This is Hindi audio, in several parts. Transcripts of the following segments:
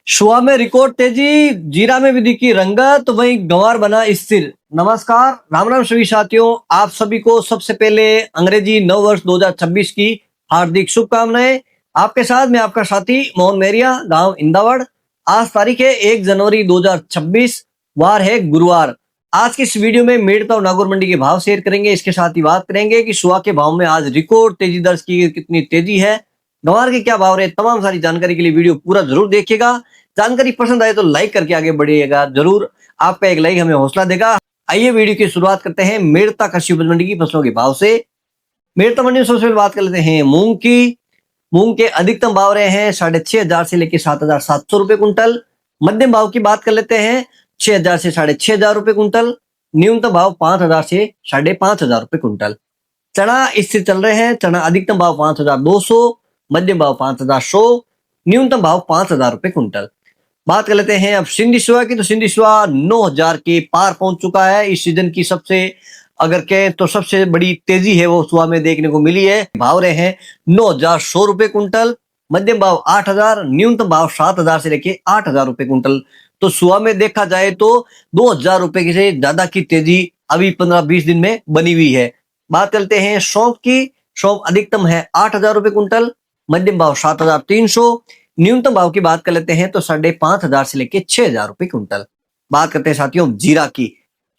शुआ में रिकॉर्ड तेजी, जीरा में भी दिखी रंगत, वहीं गंवार बना स्थिर। नमस्कार, राम राम सभी साथियों, आप सभी को सबसे पहले अंग्रेजी नव वर्ष 2026 की हार्दिक शुभकामनाएं। आपके साथ मैं आपका साथी मोहन मेरिया, गांव इंदावड़। आज तारीख है 1 जनवरी 2026, वार है गुरुवार। आज की इस वीडियो में मेड़ता और नागौर मंडी के भाव शेयर करेंगे। इसके साथ ही बात करेंगे कि शुआ के भाव में आज रिकॉर्ड तेजी दर्ज की गई, कितनी तेजी है, गंवार के क्या भाव रहे। तमाम सारी जानकारी के लिए वीडियो पूरा जरूर देखिएगा। जानकारी पसंद आए तो लाइक करके आगे बढ़िएगा जरूर, आपका एक लाइक हमें हौसला देगा। आइए वीडियो की शुरुआत करते हैं मेड़ता कृषि उपज मंडी की फसलों के भाव से। मेड़ता मंडी में सबसे पहले बात कर लेते हैं मूंग की। मूंग के अधिकतम भाव रहे हैं 6,500 से लेकर 7,700 रुपए कुंटल। मध्यम भाव की बात कर लेते हैं 6,000 से 6,500 रुपए कुंटल। न्यूनतम भाव 5,000 से 5,500 रुपए कुंटल। चना स्थिर चल रहे हैं। चना अधिकतम भाव 5,200, मध्यम भाव 5,100, न्यूनतम भाव 5,000 रुपए कुंटल। बात कर लेते हैं अब सिंधी सुआ की। तो सिंधी सुआ 9,000 के पार पहुंच चुका है। इस सीजन की सबसे अगर कहें तो सबसे बड़ी तेजी है वो सुआ में देखने को मिली है। भाव रहे हैं 9,100 रुपए कुंटल, मध्यम भाव 8,000, न्यूनतम भाव 7,000 से लेके 8,000 रुपए कुंटल। तो सुआ में देखा जाए तो 2,000 रुपए से ज्यादा की तेजी अभी 15-20 दिन में बनी हुई है। बात करते हैं सौंफ की। सौंफ अधिकतम है 8,000 रुपए कुंटल, मध्यम भाव 7,300, न्यूनतम भाव की बात कर लेते हैं तो 5,500 से लेके 6,000 रुपए कुंटल। बात करते हैं साथियों जीरा की।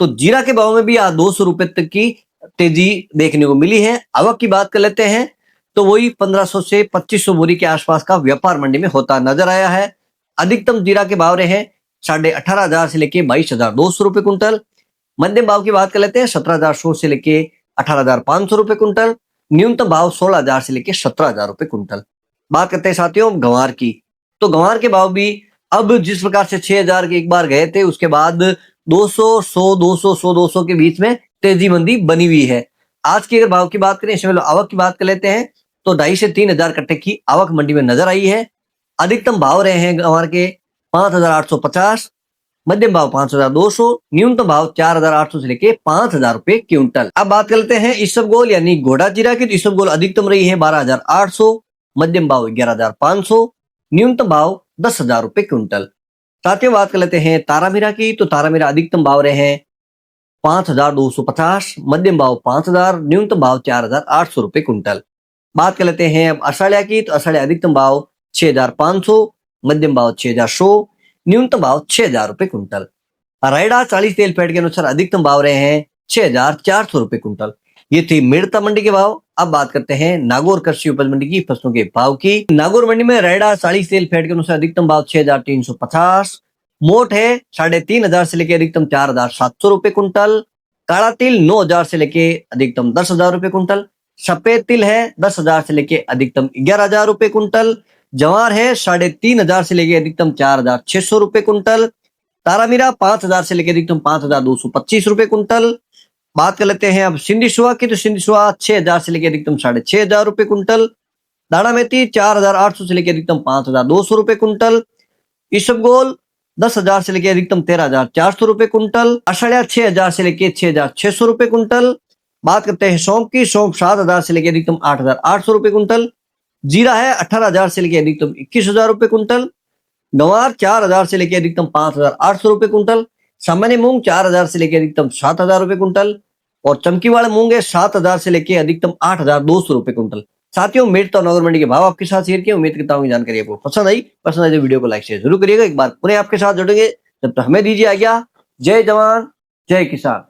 तो जीरा के भाव में भी आज 200 रुपए तक की तेजी देखने को मिली है। आवक की बात कर लेते हैं तो वही 1,500 से 2,500 बोरी के आसपास का व्यापार मंडी में होता नजर आया है। अधिकतम जीरा के भाव रहे हैं 18,500 से लेके 22,200 रुपए कुंटल। मध्यम भाव की बात कर लेते हैं 17,100 से लेके 18,500 रुपए कुंटल। न्यूनतम भाव 16,000 से लेके 17,000 रुपए कुंटल। बात करते हैं साथियों गंवार की। तो गंवार के भाव भी अब जिस प्रकार से 6,000 के एक बार गए थे, उसके बाद 200, 100, 200, 100, 200 के बीच में तेजी मंदी बनी हुई है। आज की अगर भाव की बात करें, इसमें आवक की बात कर लेते हैं तो 2,500 से 3,000 कट्टे की आवक मंडी में नजर आई है। अधिकतम भाव रहे हैं गंवार के 5,850, मध्यम भाव 5,200, न्यूनतम भाव 4,800 से लेके 5,000 रुपए क्विंटल। अब बात करते हैं इसबगोल यानी घोड़ा जीरा की। तो इसबगोल अधिकतम रही है 12,800, मध्यम भाव 11,500, न्यूनतम भाव 10,000 रुपए क्विंटल। साथियों बात कर लेते हैं तारामीरा की। तो तारामीरा अधिकतम भाव रहे हैं 5,250, मध्यम भाव 5,000, न्यूनतम भाव 4,800 रुपए क्विंटल। बात कर लेते हैं अब अषाढ़िया की। तो अषाढ़िया अधिकतम भाव 6,500, मध्यम भाव 6,100, न्यूनतम भाव 6,000 रुपए क्विंटल। रायडा 40 तेल पैड के अनुसार अधिकतम भाव रहे हैं 6,400 रुपए क्विंटल। ये थी मेड़ता मंडी के भाव। अब बात करते हैं नागौर कृषि उपज मंडी की फसलों के भाव की। नागौर मंडी में रायडा 40 तेल फेड के अनुसार अधिकतम भाव 6,350, मोट है 3,500 से लेके अधिकतम 4,700 रुपए कुंटल। काला तिल 9,000 से लेके अधिकतम 10,000 रुपए कुंटल। सफेद तिल है 10,000 से लेके अधिकतम 11,000 रुपए कुंटल। जवार है 3,500 से लेके अधिकतम 4,600 रुपए कुंटल। तारामीरा 5,000 से लेके अधिकतम 5,225 रुपए कुंटल। बात कर लेते हैं अब सिंधी सुआ की। तो सिंधी सुआ 6,000 से लेकर अधिकतम 6,500 रुपए कुंटल। दाना मेथी 4,800 से लेकर अधिकतम 5,200 रुपए कुंटल। इसबगोल 10,000 से लेकर अधिकतम 13,400 रुपए कुंटल। अषाढ़िया 6,000 से लेकर 6,600 रुपए कुंटल। बात करते हैं सौंफ की। सौंफ 7,000 से लेकर अधिकतम 8,800 रुपए कुंटल। जीरा है 18,000 से लेकर अधिकतम 21,000 रुपए कुंटल। गंवार 4,000 से लेकर अधिकतम 5,800 रुपए कुंटल। सामान्य मूंग 4,000 से लेकर अधिकतम 7,000 रुपए कुंटल। और चमकी वाले मूंग है 7,000 से लेकर अधिकतम 8,200 रुपए कुंटल। साथियों मेड़ता और नागौर मंडी के भाव आपके साथ शेयर किए। उम्मीद करता हूँ जानकारी आपको पसंद आई तो वीडियो को लाइक शेयर जरूर करिएगा। एक बार पुनः आपके साथ जुड़ेंगे, जब तक हमें दीजिए आज्ञा। जय जवान जय किसान।